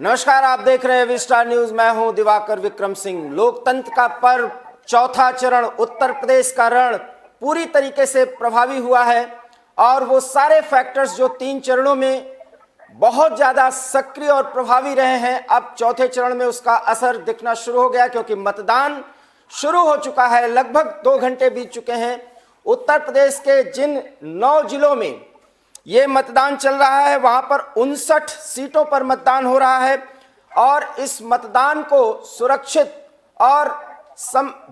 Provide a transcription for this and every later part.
नमस्कार, आप देख रहे हैं विस्टार न्यूज। मैं हूं दिवाकर विक्रम सिंह। लोकतंत्र का पर्व चौथा चरण उत्तर प्रदेश का रण पूरी तरीके से प्रभावी हुआ है और वो सारे फैक्टर्स जो 3 चरणों में बहुत ज्यादा सक्रिय और प्रभावी रहे हैं, अब चौथे चरण में उसका असर दिखना शुरू हो गया क्योंकि मतदान शुरू हो चुका है। लगभग 2 घंटे बीत चुके हैं। उत्तर प्रदेश के जिन 9 जिलों में ये मतदान चल रहा है वहां पर 59 सीटों पर मतदान हो रहा है और इस मतदान को सुरक्षित और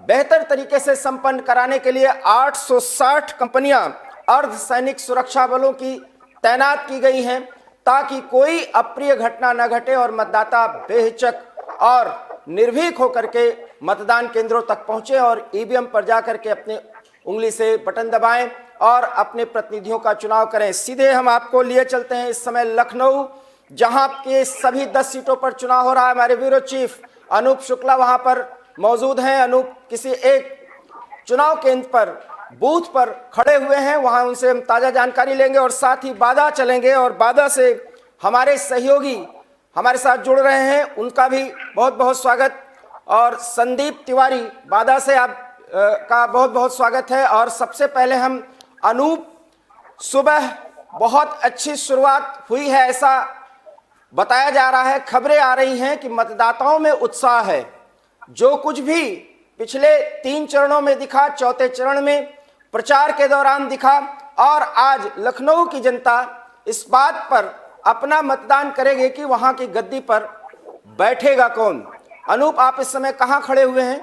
बेहतर तरीके से संपन्न कराने के लिए 860 कंपनियां अर्धसैनिक सुरक्षा बलों की तैनात की गई हैं ताकि कोई अप्रिय घटना न घटे और मतदाता बेहिचक और निर्भीक होकर के मतदान केंद्रों तक पहुंचे और ईवीएम पर जाकर के अपने उंगली से बटन दबाएं और अपने प्रतिनिधियों का चुनाव करें। सीधे हम आपको लिए चलते हैं इस समय लखनऊ, जहां के सभी 10 सीटों पर चुनाव हो रहा है। हमारे ब्यूरो चीफ अनूप शुक्ला वहां पर मौजूद हैं। अनूप, किसी एक चुनाव केंद्र पर बूथ पर खड़े हुए हैं, वहां उनसे हम ताजा जानकारी लेंगे और साथ ही बादा चलेंगे और बादा से हमारे सहयोगी हमारे साथ जुड़ रहे हैं, उनका भी बहुत बहुत स्वागत। और संदीप तिवारी बादा से आप का बहुत बहुत स्वागत है। और सबसे पहले हम अनूप, सुबह बहुत अच्छी शुरुआत हुई है ऐसा बताया जा रहा है, खबरें आ रही हैं कि मतदाताओं में उत्साह है। जो कुछ भी पिछले 3 चरणों में दिखा, चौथे चरण में प्रचार के दौरान दिखा और आज लखनऊ की जनता इस बात पर अपना मतदान करेगी कि वहां की गद्दी पर बैठेगा कौन। अनूप, आप इस समय कहां खड़े हुए हैं?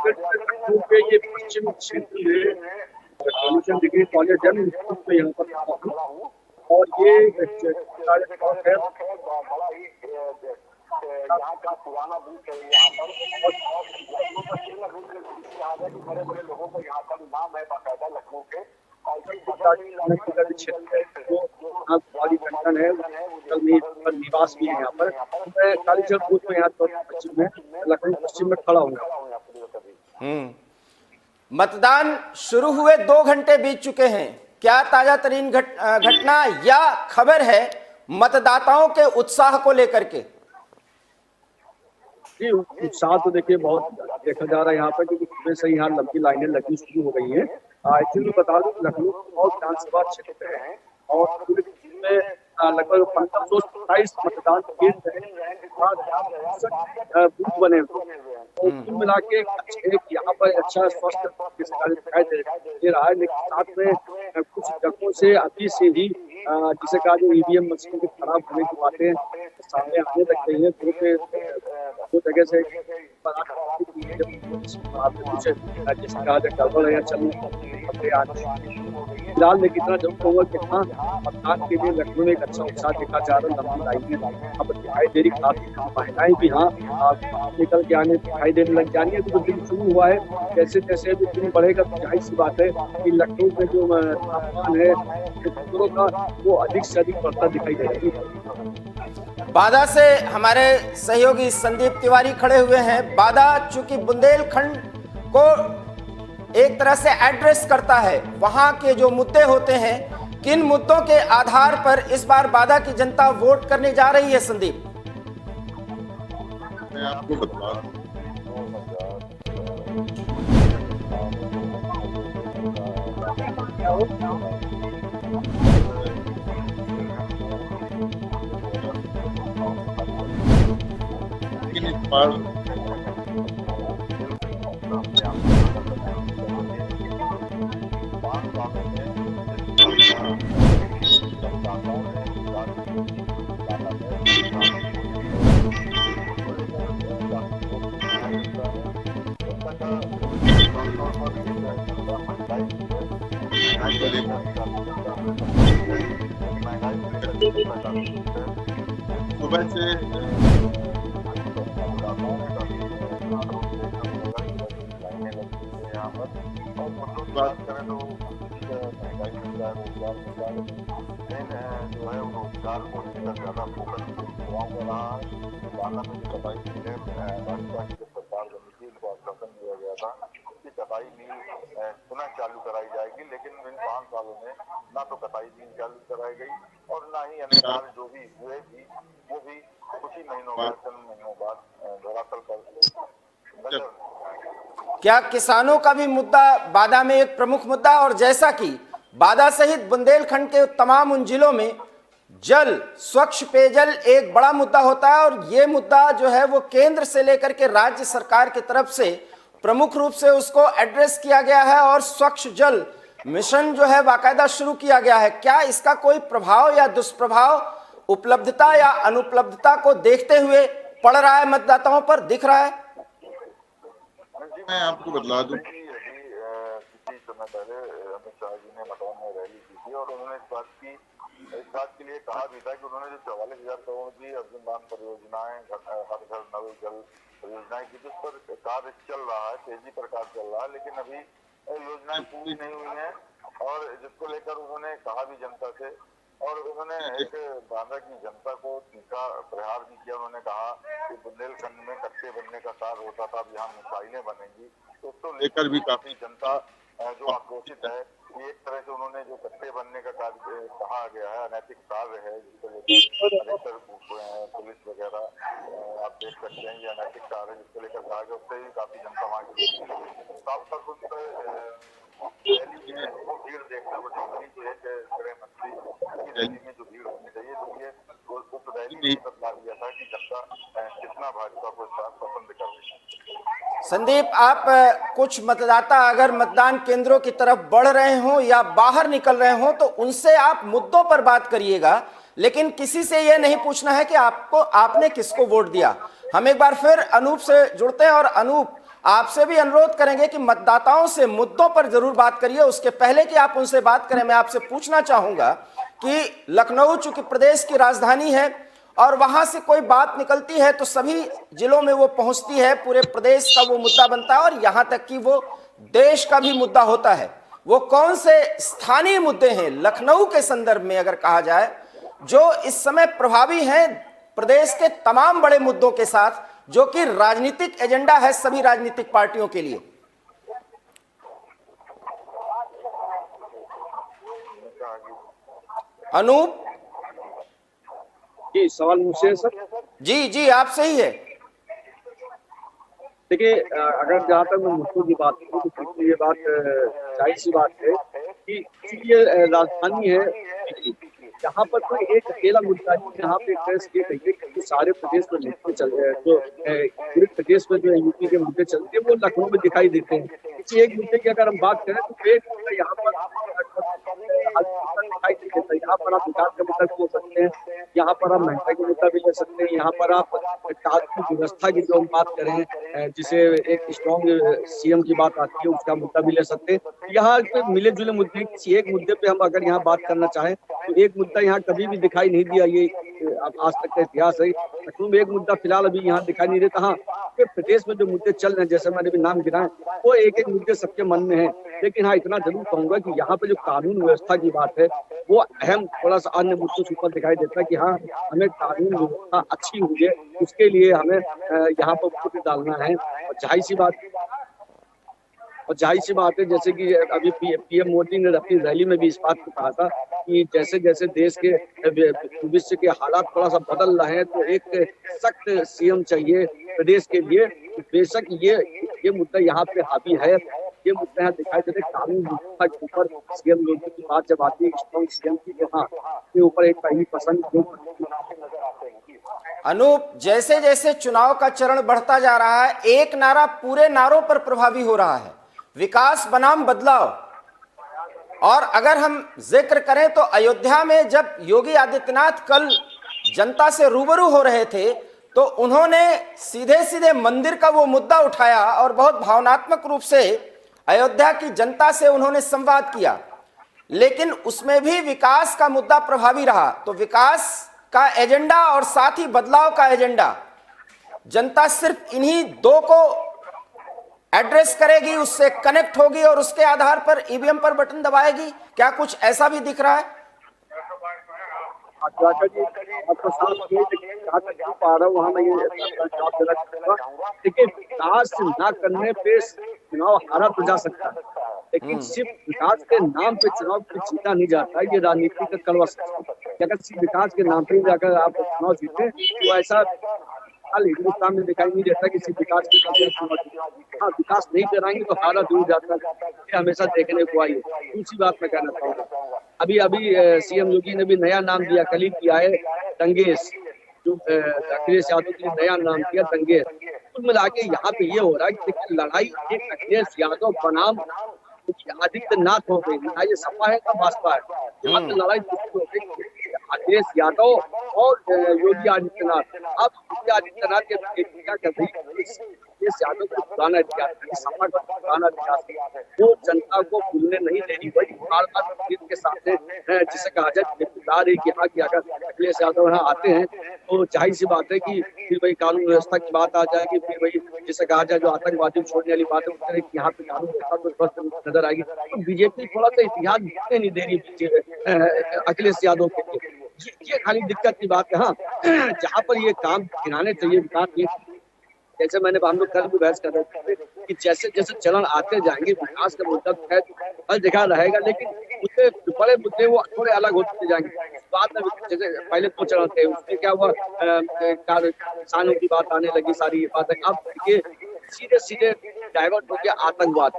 ये पश्चिम क्षेत्र में डिग्री कॉलेज है, मैं यहाँ पर खड़ा हूँ और ये यहाँ का पुराना बूथ है। यहाँ पर बड़े बड़े लोगों को यहाँ पर नाम है बाकायदा लखनऊ के क्षेत्र है, निवास भी है यहाँ पर। मैं कालीचक बूथ में यहाँ पश्चिम में लखनऊ पश्चिम में खड़ा हूँ। मतदान शुरू हुए 2 घंटे बीत चुके हैं। क्या ताजा तरीन घटना या खबर है मतदाताओं के उत्साह को लेकर के? जी, उत्साह तो देखिए बहुत देखा जा रहा है यहाँ पर, क्योंकि सुबह से यहाँ लंबी लाइनें लगनी शुरू हो गई हैं। एक्चुअली बता दूं लखनऊ और विधानसभा क्षेत्र है और पूरे जिले में लगभग 1527 मतदान केंद्र हैं, बूथ बने हुए हैं। तो कुल मिला के यहाँ पर अच्छा स्वस्थ दिखाई दे रहा है, लेकिन साथ में कुछ जगहों से अभी से ही जिसे कहा जो ईवीएम मशीन के खराब होने की बातें सामने आने लग गई है। दो जगह से गड़बड़ है फिलहाल, लेकिन इतना जरूर कहूँगा कि हाँ, मतदान के लिए लखनऊ में एक अच्छा उत्साह देखा जा रहा है। लंबी लाइनें अब दिखाई दे रही, महिलाएं भी हाँ निकल के आने दिखाई देने लग जानी है। तो दिन शुरू हुआ है, जैसे जैसे अभी दिन बढ़ेगा तो जाहिर सी बात है कि लखनऊ में जो तापमान है का वो अधिक से अधिक बढ़ता दिखाई दे रही है। बादा से हमारे सहयोगी संदीप तिवारी खड़े हुए हैं। बादा चूंकि बुंदेलखंड को एक तरह से एड्रेस करता है, वहां के जो मुद्दे होते हैं, किन मुद्दों के आधार पर इस बार बादा की जनता वोट करने जा रही है? संदीप, मैं आपको बता दूं, लेकिन इस बार सुबह से बात करें तो महंगाई मिल रहा है, रोजगार मिल रहा है, जो है रोजगार को ज्यादा फोकस युवाओं को रहा है। बाला में जो दवाई सरकार बनी थी, उनको आश्वासन दिया गया था उसकी कटाई नील पुनः चालू कराई जाएगी, लेकिन इन 5 सालों में ना तो कटाई नील चालू कराई गई और ना ही अन्य कार्य जो भी हुए भी वो भी कुछ ही महीनों बाद, चंद महीनों बाद धरातल पर नजर। क्या किसानों का भी मुद्दा बादा में एक प्रमुख मुद्दा, और जैसा कि बादा सहित बुंदेलखंड के तमाम उन जिलों में जल, स्वच्छ पेयजल एक बड़ा मुद्दा होता है, और ये मुद्दा जो है वो केंद्र से लेकर के राज्य सरकार की तरफ से प्रमुख रूप से उसको एड्रेस किया गया है और स्वच्छ जल मिशन जो है बाकायदा शुरू किया गया है। क्या इसका कोई प्रभाव या दुष्प्रभाव उपलब्धता या अनुपलब्धता को देखते हुए पड़ रहा है, मतदाताओं पर दिख रहा है? मैं आपको बतला दूं, किसी समय पहले अमित शाह जी ने मकान में रैली की थी और उन्होंने इस बात के लिए कहा भी था कि उन्होंने जो 44,000 करोड़ की अर्जुन बांध परियोजनाएं, हर घर नल जल परियोजनाएं की, जिस पर कार्य चल रहा है, तेजी पर कार्य चल रहा है, लेकिन अभी योजनाएं पूरी नहीं हुई हैं और जिसको लेकर उन्होंने कहा भी जनता से, और उन्होंने एक बांदा की जनता को तीखा प्रहार भी किया। उन्होंने कहा कि बुंदेलखंड में कट्टे बनने का कार्य होता था, अब यहाँ मिसाइलें बनेंगी, तो उसको लेकर भी काफी जनता जो आक्रोशित है। ये एक तरह से उन्होंने जो कट्टे बनने का कार्य कहा गया है, अनैतिक कार्य है, जिसको लेकर अधिकतर पुलिस वगैरह आप देख सकते हैं, ये अनैतिक कार्य है जिसको लेकर कहा गया, उससे भी काफी जनता वहाँ की साफ तौर रैली में वो भीड़ देखने को जो मिली, जो एक गृह मंत्री की रैली में जो भीड़ होनी चाहिए, तो ये उस रैली में बतला दिया था कि जनता कितना भाजपा को पसंद कर रही है। संदीप, आप कुछ मतदाता अगर मतदान केंद्रों की तरफ बढ़ रहे हो या बाहर निकल रहे हो तो उनसे आप मुद्दों पर बात करिएगा, लेकिन किसी से यह नहीं पूछना है कि आपने किसको वोट दिया। हम एक बार फिर अनूप से जुड़ते हैं और अनूप, आपसे भी अनुरोध करेंगे कि मतदाताओं से मुद्दों पर जरूर बात करिए। उसके पहले कि आप उनसे बात करें, मैं आपसे पूछना चाहूंगा कि लखनऊ चूंकि प्रदेश की राजधानी है और वहां से कोई बात निकलती है तो सभी जिलों में वो पहुंचती है, पूरे प्रदेश का वो मुद्दा बनता है और यहां तक कि वो देश का भी मुद्दा होता है। वो कौन से स्थानीय मुद्दे हैं लखनऊ के संदर्भ में अगर कहा जाए जो इस समय प्रभावी हैं प्रदेश के तमाम बड़े मुद्दों के साथ, जो कि राजनीतिक एजेंडा है सभी राजनीतिक पार्टियों के लिए? अनूप जी, सवाल मुझसे है सर? जी आप सही है। देखिए, अगर जहाँ तक मैं मुद्दों की बात करूँ तो ये बात जाहिर सी बात है कि ये राजधानी है, यहाँ पर कोई एक अकेला मुद्दा है जहाँ पे ये कहिए कि सारे प्रदेश में मुद्दे चल रहे हैं, जो पूरे प्रदेश में जो यूपी के मुद्दे चलते हैं वो लखनऊ में दिखाई देते हैं। किसी एक मुद्दे की अगर हम बात करें तो एक मुद्दा यहाँ पर दिखाई नहीं देता। यहाँ पर आप विकास का मुद्दा हो सकते हैं, यहाँ पर आप महंगाई का मुद्दा भी ले सकते हैं, यहाँ पर आप कानून व्यवस्था की जो हम बात करें, जिसे एक स्ट्रॉन्ग सीएम की बात आती है, उसका मुद्दा भी ले सकते हैं। यहाँ पे मिले जुले मुद्दे, किसी एक मुद्दे पे हम अगर यहाँ बात करना चाहें तो एक मुद्दा यहाँ कभी भी दिखाई नहीं दिया, ये आज तक का इतिहास है। लखनऊ में एक मुद्दा फिलहाल अभी यहाँ दिखाई नहीं देता। हाँ, प्रदेश में जो मुद्दे चल रहे हैं, जैसे मैंने भी नाम गिनाए, वो एक एक मुद्दे सबके मन में है। लेकिन हाँ, इतना जरूर कहूंगा कि यहाँ पे जो कानून व्यवस्था की बात है वो अहम, थोड़ा सा अन्य मुद्दों से ऊपर दिखाई देता है कि हाँ, हमें कानून व्यवस्था अच्छी हुई है, उसके लिए हमें यहाँ पर वोट डालना है। और जाहिर सी बात है, जैसे कि अभी पीएम मोदी ने अपनी रैली में भी इस बात को कहा था कि जैसे जैसे देश के भविष्य के हालात थोड़ा सा बदल रहे हैं तो एक सख्त सीएम चाहिए प्रदेश के लिए। बेशक ये मुद्दा यहाँ पे हावी है, ये मुद्दा यहाँ दिखाई देते कानून व्यवस्था के ऊपर सीएम योगी की बात जब आती है स्ट्रॉन्ग सीएम की, हाँ, के ऊपर एक पहली पसंद। अनूप, जैसे जैसे चुनाव का चरण बढ़ता जा रहा है, एक नारा पूरे नारों पर प्रभावी हो रहा है, विकास बनाम बदलाव। और अगर हम जिक्र करें तो अयोध्या में जब योगी आदित्यनाथ कल जनता से रूबरू हो रहे थे तो उन्होंने सीधे सीधे मंदिर का वो मुद्दा उठाया और बहुत भावनात्मक रूप से अयोध्या की जनता से उन्होंने संवाद किया, लेकिन उसमें भी विकास का मुद्दा प्रभावी रहा। तो विकास का एजेंडा और साथ ही बदलाव का एजेंडा, जनता सिर्फ इन्हीं दो को एड्रेस करेगी, उससे कनेक्ट होगी और उसके आधार पर ईवीएम पर बटन दबाएगी। क्या कुछ ऐसा भी दिख रहा है? दिवाकर जी आपको साफ ये जहाँ तक नहीं पा रहा हूँ वहाँ मैं ये जवाब देना चाहूंगा। देखिए, विकास ना करने पे चुनाव हारा तो जा सकता है, लेकिन सिर्फ विकास के नाम पे चुनाव कोई जीता नहीं जाता है। ये राजनीति का कड़वा सच है कि अगर सिर्फ विकास के नाम पे ही जाकर आप चुनाव जीते तो ऐसा हाल हिंदुस्तान में दिखाई नहीं देता किसी विकास के नाम पे चुनाव जीते। हाँ, विकास नहीं कराएंगे तो हारा जरूर जाता है, ये हमेशा देखने को आई है। दूसरी बात मैं कहना चाहूंगा, अभी अभी सीएम योगी ने भी नया नाम दिया, कल ही किया है, दंगेश। जो अखिलेश यादव के लिए नया नाम दिया दंगेश। कुल मिला के यहाँ पे ये हो रहा है कि देखिए, लड़ाई एक अखिलेश यादव बनाम आदित्यनाथ हो गई, ना ये सपा है ना बसपा है। यहाँ पे लड़ाई दूसरी हो गई, अखिलेश यादव और योगी आदित्यनाथ। अब योगी आदित्यनाथ के क्या कर रही है, अखिलेश यादव को पुराना इतिहास है, सपा का पुराना इतिहास है, वो जनता को भूलने नहीं दे रही। वही बार बार के सामने जिसे कहा जाए ला रही कि हाँ, कि अगर अखिलेश यादव यहाँ आते हैं तो जाहिर सी बात है कि फिर वही कानून व्यवस्था की बात आ जाएगी, फिर वही जिसे कहा जाए जो आतंकवादी छोड़ने वाली बात है, यहाँ पे कानून व्यवस्था तो स्पष्ट नजर आएगी। तो बीजेपी थोड़ा सा इतिहास भूलने नहीं दे रही अखिलेश यादव के लिए। ये खाली दिक्कत की बात है। हाँ, जहाँ पर ये काम गिनाने चाहिए विकास ये, जैसे हम लोग कल भी बहस कर रहे थे कि जैसे जैसे चलन आते जाएंगे विकास का मुद्दा है हर जगह रहेगा, लेकिन मुद्दे बड़े मुद्दे वो थोड़े अलग होते जाएंगे। बाद में जैसे पहले 2 चरण थे, उसमें क्या हुआ, किसानों की बात आने लगी, सारी ये बात है। अब ये सीधे सीधे डाइवर्ट हो गया आतंकवाद,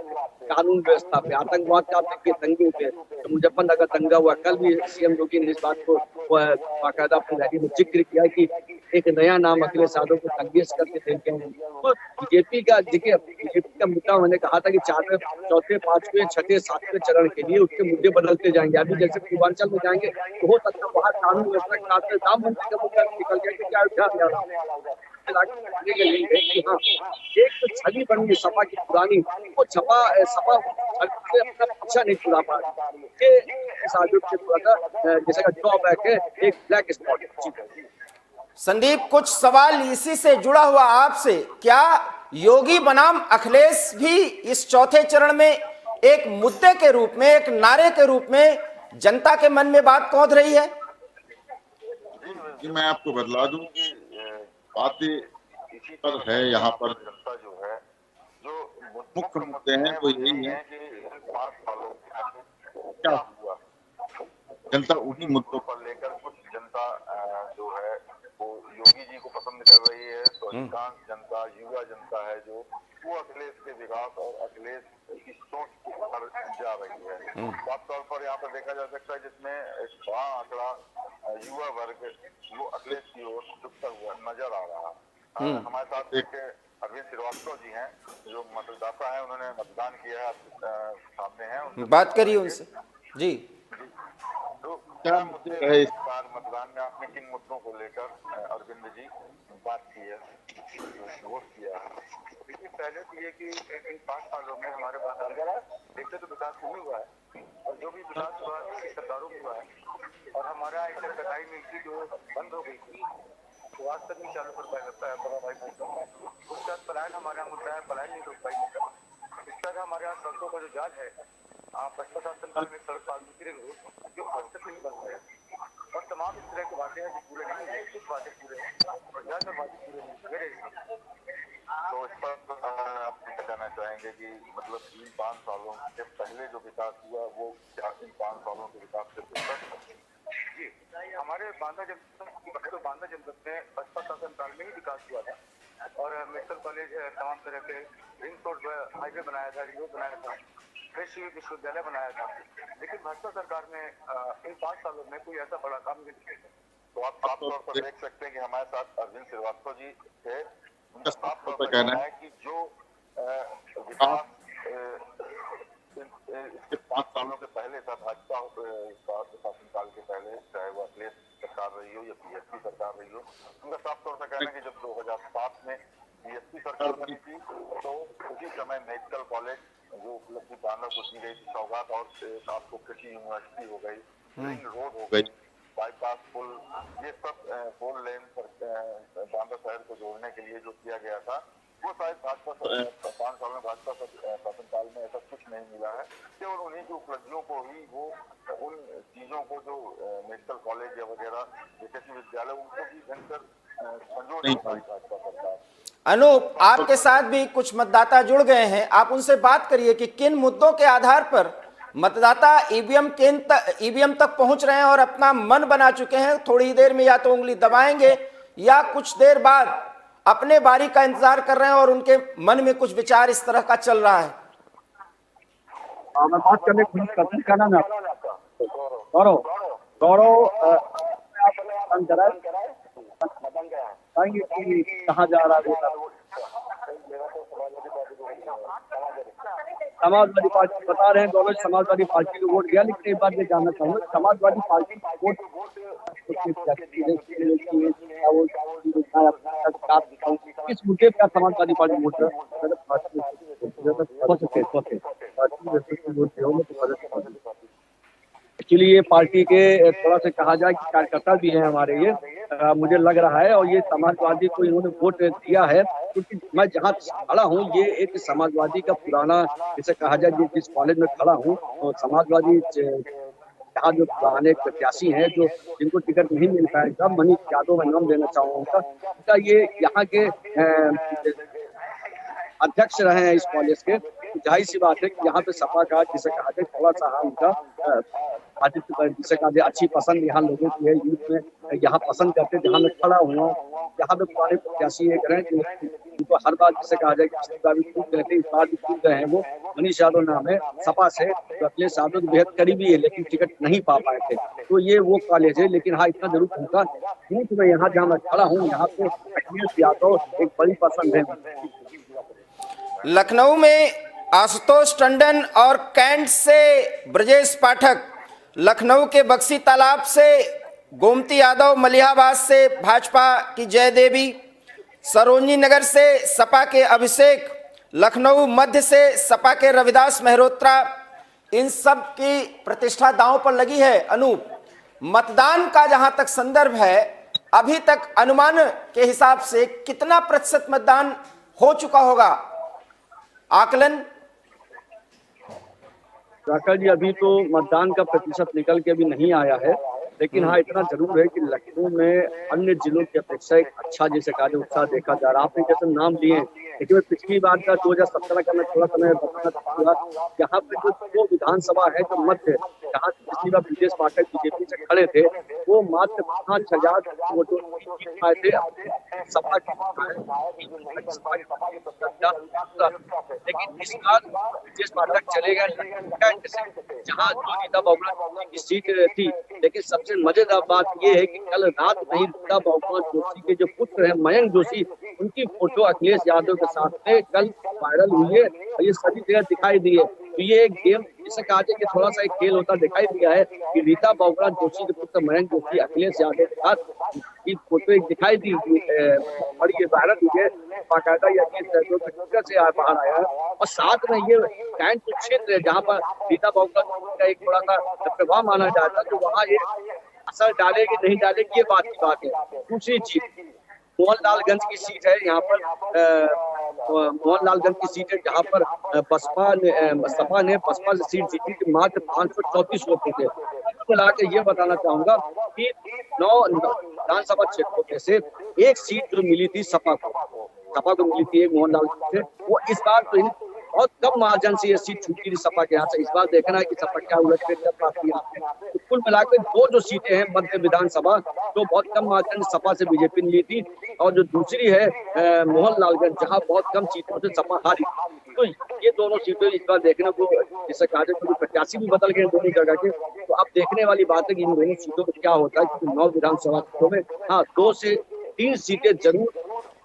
कानून व्यवस्था पे। आतंकवाद का देखिए दंगे हुए, तो मुजफ्फरनगर दंगा हुआ, कल भी सीएम योगी ने इस बात को बाकायदा अपनी रैली में जिक्र किया कि एक नया नाम अखिलेश यादव को दंगेश करके देंगे। तो बीजेपी का देखिए, बीजेपी का मुद्दा मैंने कहा था कि 4वें, 4थे, 5वें, 6थे, 7वें चरण के लिए उसके मुद्दे बदलते जाएंगे। अभी जैसे पूर्वांचल में जाएंगे तो हो सकता है वहाँ कानून व्यवस्था के साथ राम मंदिर का मुद्दा निकल जाए, क्योंकि अयोध्या हाँ, एक तो छवि बन गई सपा की पुरानी, वो सपा से अपना पीछा नहीं छुड़ा पा रही। ये इस आयोग के थोड़ा सा जैसे का ड्रॉबैक है, एक ब्लैक स्पॉट। संदीप, कुछ सवाल इसी से जुड़ा हुआ आपसे, क्या योगी बनाम अखिलेश भी इस चौथे चरण में एक मुद्दे के रूप में, एक नारे के रूप में जनता के मन में बात कौंध रही है? जी, मैं आपको बतला दूं कि बातें इसी पर है। यहाँ पर जनता जो है, जो मुख्य मुद्दे हैं वो यही है कि 5 सालों में क्या हुआ, जनता उन्हीं मुद्दों पर लेकर कुछ जनता जो है वो योगी जी को पसंद कर रही है। तो अधिकांश जनता, युवा जनता है जो, वो अखिलेश के विकास और अखिलेश की सोच पर जा रही है। साफ तौर पर यहाँ पर देखा जा सकता है जिसमें एक बड़ा आंकड़ा युवा वर्ग वो अखिलेश की ओर झुकता हुआ नजर आ रहा है। हमारे साथ एक अरविंद श्रीवास्तव जी हैं जो मतदाता हैं, उन्होंने मतदान किया है, सामने है, बात करिए उनसे जी। तो क्या मुद्दे है इस बार मतदान में आपने किन मुद्दों को लेकर अरविंद जी बात की है, वोट किया है? देखिए, पहले तो ये कि इन 5 सालों में हमारे पास एक तो विकास नहीं हुआ है, और जो भी विकास हुआ है सरकारों में हुआ है, और हमारा एक कटाई मिलती जो बंद हो गई थी वो आज तक नहीं चालू कर पाया लगता है। बड़ा भाई उसके बाद पलायन हमारा मुद्दा है, पलायन नहीं रोक पाई मुद्दा। इस तरह हमारे यहाँ सड़कों का जो जाल है, बसपा शासन काल में सड़क पार्टी जो आज तक नहीं बन पाया, और तमाम इस तरह की बातें हैं जो पूरे नहीं है, कुछ बातें पूरे हैं और ज्यादातर बातें पूरे नहीं। तो इस पर आप क्या कहना चाहेंगे कि मतलब इन 5 सालों के पहले जो विकास हुआ वो क्या इन 5 सालों के विकास से बेहतर? जी, हमारे बांदा जनपद में बसपा शासन काल में ही विकास हुआ था, और मेडिकल कॉलेज, तमाम तरह के रिंग रोड हाईवे बनाया था, रिंग रोड बनाया था, कृषि विश्वविद्यालय बनाया था। लेकिन भाजपा सरकार ने इन 5 सालों में कोई ऐसा बड़ा काम नहीं किया। तो आप साफ तौर पर देख सकते हैं कि हमारे साथ अरविंद श्रीवास्तव जी थे। उनका साफ तौर पर कहना है कि जो विकास इसके 5 सालों के पहले था, भाजपा शासनकाल के पहले, चाहे वो अखिलेश सरकार रही हो या बीएसपी सरकार रही हो, उनका साफ तौर पर कहना है कि जब 2007 में बीएसपी सरकार बनी थी तो उसी समय मेडिकल कॉलेज जो उपलब्धि बांदा को दी गई थी सौगात, और आपको कृषि यूनिवर्सिटी हो गई, रिंग रोड हो गई, बाईपास पुल, ये सब 4 लेन पर बांदा शहर को जोड़ने के लिए जो किया गया था, वो शायद भाजपा 5 साल में भाजपा शासनकाल में ऐसा कुछ नहीं मिला है। केवल उन्हीं की उपलब्धियों को ही वो उन चीजों को जो मेडिकल कॉलेज या वगैरह जैसे विद्यालय उनको भी ढंग संजो नहीं पाई भाजपा सरकार। अनूप, आपके साथ भी कुछ मतदाता जुड़ गए हैं, आप उनसे बात करिए कि किन मुद्दों के आधार पर मतदाता ईवीएम तक पहुंच रहे हैं और अपना मन बना चुके हैं। थोड़ी देर में या तो उंगली दबाएंगे या कुछ देर बाद अपने बारी का इंतजार कर रहे हैं और उनके मन में कुछ विचार इस तरह का चल रहा है। मैं बात करने की कोशिश करता हूँ। क्या नाम है आपका? गौरव। गौरव, कहाँ जा रहा है? समाजवादी पार्टी बता रहे हैं गौरव, समाजवादी पार्टी को वोट गया। लेकिन एक बात मैं जानना चाहूंगा, समाजवादी पार्टी वोट किस मुद्दे पर समाजवादी पार्टी वोट एक्चुअली ये पार्टी के थोड़ा सा कहा जाए कि कार्यकर्ता भी हैं हमारे ये, मुझे लग रहा है। और ये समाजवादी को इन्होंने वोट दिया है क्योंकि मैं जहाँ खड़ा हूँ ये एक समाजवादी का पुराना, जैसे कहा जाए जिस कॉलेज में खड़ा हूँ तो समाजवादी यहाँ जो पुराने प्रत्याशी हैं जो जिनको टिकट नहीं मिल पाएगा, मनीष यादव मैं नाम देना चाहूँगा उनका, ये यहाँ के अध्यक्ष रहे हैं इस कॉलेज के। जाहिर सी बात है कि यहाँ पे सपा का जिसे कहा जाए थोड़ा सा उनका आदित्य जिसे कहा जाए अच्छी पसंद यहाँ लोगों की है, यूथ में यहाँ पसंद करते। जहाँ मैं खड़ा हुआ यहाँ पे पुराने प्रत्याशी एक रहे जिनको हर बार जिसे कहा जाए कि खूब रहते, इस बार भी खूब गए हैं। वो मनीष यादव नाम है सपा से, तो अखिलेश यादव तो बेहद करीबी है लेकिन टिकट नहीं पा पाए थे। तो ये वो कॉलेज है। लेकिन हाँ इतना जरूर होगा यूथ में यहाँ जहाँ मैं खड़ा हूँ यहाँ पे अखिलेश यादव एक बड़ी पसंद है। लखनऊ में आशुतोष टंडन और कैंट से ब्रजेश पाठक, लखनऊ के बक्सी तालाब से गोमती यादव, मलिहाबाद से भाजपा की जय देवी, सरोजनी नगर से सपा के अभिषेक, लखनऊ मध्य से सपा के रविदास मेहरोत्रा, इन सब की प्रतिष्ठा दांव पर लगी है। अनूप, मतदान का जहां तक संदर्भ है, अभी तक अनुमान के हिसाब से कितना प्रतिशत मतदान हो चुका होगा? आकलन राका जी, अभी तो मतदान का प्रतिशत निकल के अभी नहीं आया है, लेकिन हाँ इतना जरूर है कि लखनऊ में अन्य जिलों की अपेक्षा एक अच्छा जैसे कार्य उत्साह देखा जा रहा है। आपने जैसे नाम लिए, लेकिन पिछली बार का 2017 का मैं थोड़ा समय बताना चाहूंगा, यहाँ पे जो 2 विधानसभा है जो मध्य, जहाँ पिछली बार ब्रजेश पाठक बीजेपी से खड़े थे, वो मात्र 5,000 वोटों जीत पाए थे सपा लेकिन इस बार ब्रजेश पाठक चले गए जहाँ रीता बहुगुणा की सीट थी। लेकिन सबसे मजेदार बात यह है कि कल रात नहीं रीता बहुगुणा जोशी के जो पुत्र हैं मयंक जोशी, उनकी फोटो अखिलेश यादव के साथ में कल वायरल हुई है और ये सभी जगह दिखाई दी है। तो ये एक गेम जिसे कहा जाए कि थोड़ा सा एक खेल होता दिखाई दिया है कि रीता बहुगुणा जोशी के पुत्र मयंक जोशी अखिलेश यादव के साथ की फोटो एक दिखाई दी और ये वायरल हुई है, बाकायदा ये से बाहर आया है। और साथ में ये कैंट क्षेत्र है जहाँ पर रीता बहुगुणा का एक थोड़ा सा प्रभाव माना जाता है, तो वहाँ ये असर डालेगी नहीं डालेगी ये बात की बात है। दूसरी चीज मोहनलालगंज की सीट है, यहाँ पर मोहनलालगंज की सीट है जहाँ पर सपा ने बसपा से सीट जीती थी, मात्र 534 वोट थे। मिला के ये बताना चाहूंगा कि 9 विधानसभा क्षेत्रों में से एक सीट जो मिली थी सपा को मिली थी एक मोहनलालगंज से, वो इस बार तो बहुत कम मार्जिन से ये सीट छूटी थी सपा के यहाँ से। इस बार देखना है कि सपा क्या उलट तो कुल मिलाकर 2 जो सीटें हैं मध्य विधानसभा, तो बहुत कम मार्जिन सपा से बीजेपी ने ली थी, और जो दूसरी है मोहनलालगंज जहाँ बहुत कम सीटों से सपा हारी। तो ये दोनों सीटें इस बार देखने को जिससे कहा जाए तो प्रत्याशी भी बदल गए दोनों जगह के। तो अब देखने वाली बात है कि इन दोनों सीटों पर क्या होता है, क्योंकि 9 विधानसभा सीटों में हाँ 2 से 3 सीटें जरूर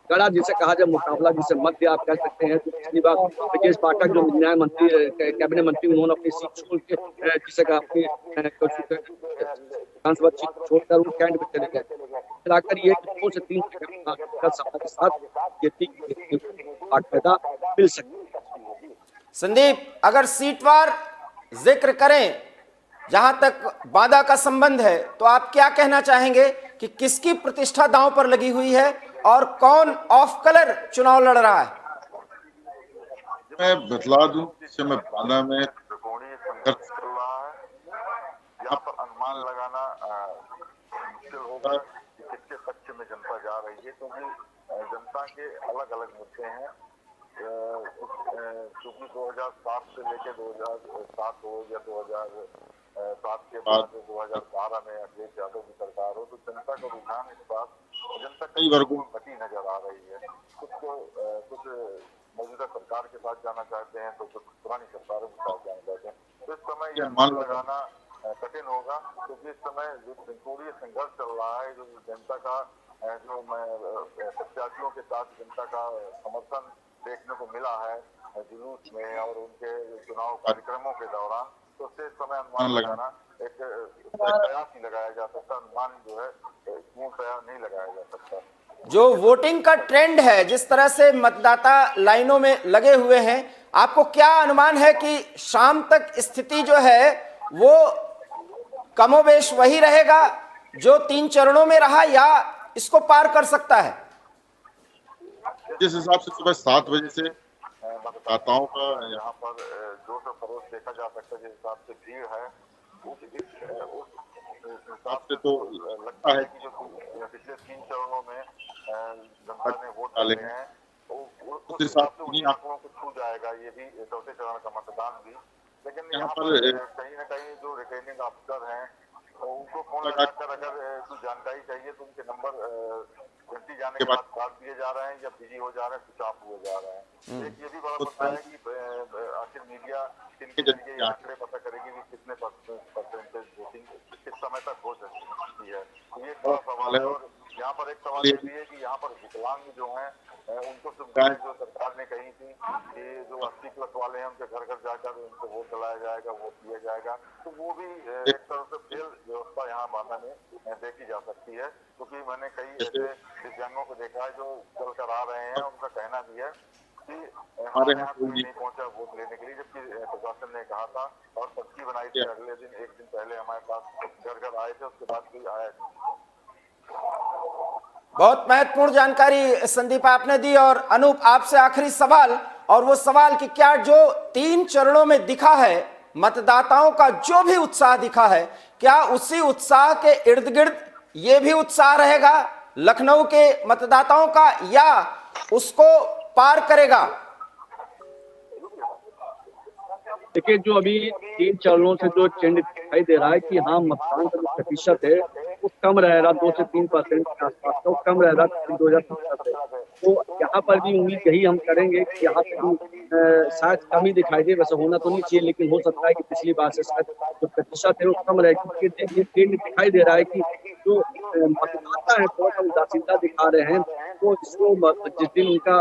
कड़ा जिसे कहा जाए मुकाबला जिसे मध्य आप कह सकते हैं। तो पिछली बार ब्रजेश पाठक जो न्याय मंत्री कैबिनेट मंत्री उन्होंने अपनी सीट छोड़ के जिसे कहा अपनी विधानसभा सीट छोड़कर वो कैंट में चले गए। मिलाकर ये 2 से 3 सपा के साथ मिल सकती। संदीप, अगर सीटवार जिक्र करें जहां तक बांदा का संबंध है, तो आप क्या कहना चाहेंगे कि किसकी प्रतिष्ठा दांव पर लगी हुई है और कौन ऑफ कलर चुनाव लड़ रहा है? मैं बतला दूं इस समय बांदा में त्रिकोणीय संघर्ष चल रहा है। यहाँ पर अनुमान लगाना मुश्किल होगा कि किसके पक्ष में जनता जा रही है, क्योंकि जनता के अलग अलग मुद्दे हैं। क्योंकि 2007 से लेकर 2007 हो या 2007 के बाद 2012 में अखिलेश यादव की सरकार हो, तो जनता का रुझान इस बार जनता कई वर्गों में बटी नजर आ रही है। कुछ मौजूदा सरकार के साथ जाना चाहते हैं, तो कुछ पुरानी सरकारों के साथ जाना चाहते हैं। तो इस समय यह अनुमान लगाना कठिन होगा, क्योंकि इस समय जो त्रिकोणीय संघर्ष चल रहा है, जो जनता का जो प्रत्याशियों के साथ जनता का समर्थन देखने को मिला है जुलूस में और उनके चुनाव कार्यक्रमों के दौरान, तो उससे इस समय अनुमान लगाना एक प्रयास ही लगाया जा सकता, अनुमान जो है पूर्णतया नहीं लगाया जा सकता। जो वोटिंग का ट्रेंड है, जिस तरह से मतदाता लाइनों में लगे हुए हैं, आपको क्या अनुमान है कि शाम तक स्थिति जो है वो कमोबेश वही रहेगा जो 3 चरणों में रहा, या इसको पार कर सकता है? जिस हिसाब से सुबह 7 बजे से मतदाताओं का यहाँ पर जोश और खरोश देखा जा सकता है, जिस हिसाब से भीड़ है उस हिसाब से तो लगता है कि जो पिछले 3 चरणों में जनता ने वोट डाले हैं उस हिसाब से उन्हीं आंकड़ों को छू जाएगा ये भी चौथे चरण का मतदान भी। लेकिन यहाँ पर कहीं ना कहीं जो रिटर्निंग ऑफिसर हैं उनको फोन लगाकर अगर कुछ जानकारी चाहिए तो उनके नंबर गिनती जाने के बाद काट दिए जा रहे हैं या बिजी हो जा रहे हैं, स्विच ऑफ हुए जा रहे हैं। एक ये भी बड़ा मुद्दा है कि आखिर मीडिया किनके जरिए आंकड़े पता करेगी कि कितने परसेंटेज वोटिंग किस समय तक हो सकती है, तो ये बड़ा सवाल है। और यहाँ पर एक सवाल ये भी है कि यहाँ पर विकलांग जो हैं उनको सुविधाएं जो सरकार ने कही थी कि जो 80+ वाले हैं उनके घर घर जाकर उनको वोट दिलाया जाएगा, वोट दिया जाएगा, तो वो भी एक तरह से फेल व्यवस्था यहाँ बांदा में देखी जा सकती है। क्योंकि मैंने कई ऐसे दिव्यांगों को देखा है जो चल कर आ रहे हैं, उनका कहना भी है कि हमारे यहाँ कोई नहीं पहुंचा वोट लेने के लिए, जबकि प्रशासन ने कहा था और पर्ची बनाई थी अगले दिन, एक दिन पहले हमारे पास घर घर आए थे, उसके बाद कोई आया नहीं। बहुत महत्वपूर्ण जानकारी संदीप आपने दी। और अनूप, आपसे आखिरी सवाल, और वो सवाल कि क्या जो 3 चरणों में दिखा है मतदाताओं का जो भी उत्साह दिखा है, क्या उसी उत्साह के इर्द गिर्द ये भी उत्साह रहेगा लखनऊ के मतदाताओं का, या उसको पार करेगा? देखिए, जो अभी 3 चरणों से जो ट्रेंड दिखाई दे रहा है कि हाँ मतदान का जो प्रतिशत है वो कम रह रहा, 2 से 3% के आसपास तो कम रह रहा 2017 से। तो यहाँ पर भी उम्मीद यही हम करेंगे कि यहाँ पे भी शायद कम ही दिखाई दे, वैसे होना तो नहीं चाहिए, लेकिन हो सकता है कि पिछली बार से शायद जो प्रतिशत है वो कम रहे, क्योंकि ये ट्रेंड दिखाई दे रहा है कि जो मतदाता है थोड़ा सा उदासीनता दिखा रहे हैं। तो इसको जिस दिन उनका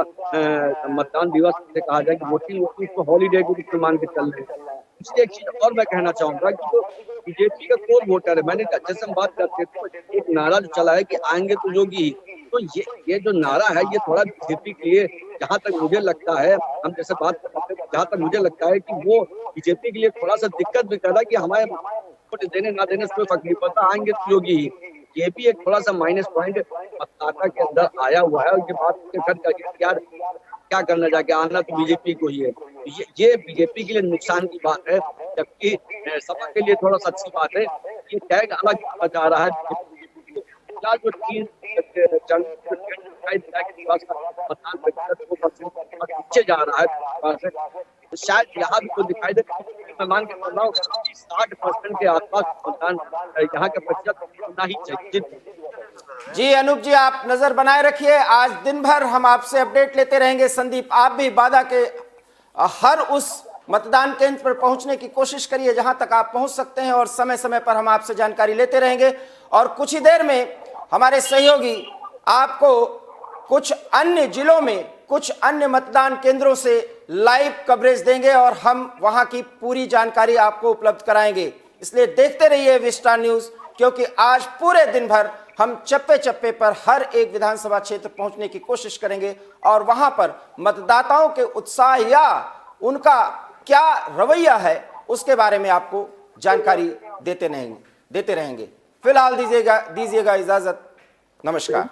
मतदान दिवस से कहा जाए कि वोटिंग उसको हॉलीडे के रूप में मान के चल रहे हैं। इसलिए एक चीज और मैं कहना चाहूंगा कि जो बीजेपी का कोर वोटर है, मैंने जैसे हम बात करते हैं तो एक नारा जो चला है कि आएंगे तो योगी, तो ये जो नारा है ये थोड़ा बीजेपी के लिए, जहाँ तक मुझे लगता है, हम जैसे बात करते हैं, जहाँ तक मुझे लगता है कि वो बीजेपी के लिए थोड़ा सा दिक्कत भी कर रहा है कि हमारे वोट देने ना देने से कोई फर्क नहीं पड़ता, आएंगे तो योगी ही। ये भी एक थोड़ा सा माइनस पॉइंट मतदाता के अंदर आया हुआ है। उनके बात क्या करना जाके आना तो बीजेपी को ही है। ये बीजेपी के लिए नुकसान की बात है, जबकि सपा के लिए थोड़ा सा अच्छी बात है। ये टैग अलग जा रहा है जो 3 नीचे जा रहा है, शायद यहाँ भी तो दिखाई दे। मैं मान के चल रहा हूँ 60% के आसपास मतदान यहाँ का प्रतिशत होना ही चाहिए। जी अनूप जी, आप नजर बनाए रखिए, आज दिन भर हम आपसे अपडेट लेते रहेंगे। संदीप, आप भी बांदा के हर उस मतदान केंद्र पर पहुंचने की कोशिश करिए जहां तक आप पहुंच सकते हैं, और समय समय पर हम आपसे जानकारी लेते रहेंगे। और कुछ ही देर में हमारे सहयोगी आपको कुछ अन्य जिलों में कुछ अन्य मतदान केंद्रों से लाइव कवरेज देंगे और हम वहां की पूरी जानकारी आपको उपलब्ध कराएंगे। इसलिए देखते रहिए विस्टार न्यूज, क्योंकि आज पूरे दिन भर हम चप्पे चप्पे पर हर एक विधानसभा क्षेत्र पहुंचने की कोशिश करेंगे और वहां पर मतदाताओं के उत्साह या उनका क्या रवैया है उसके बारे में आपको जानकारी देते रहेंगे। फिलहाल दीजिएगा इजाजत। नमस्कार।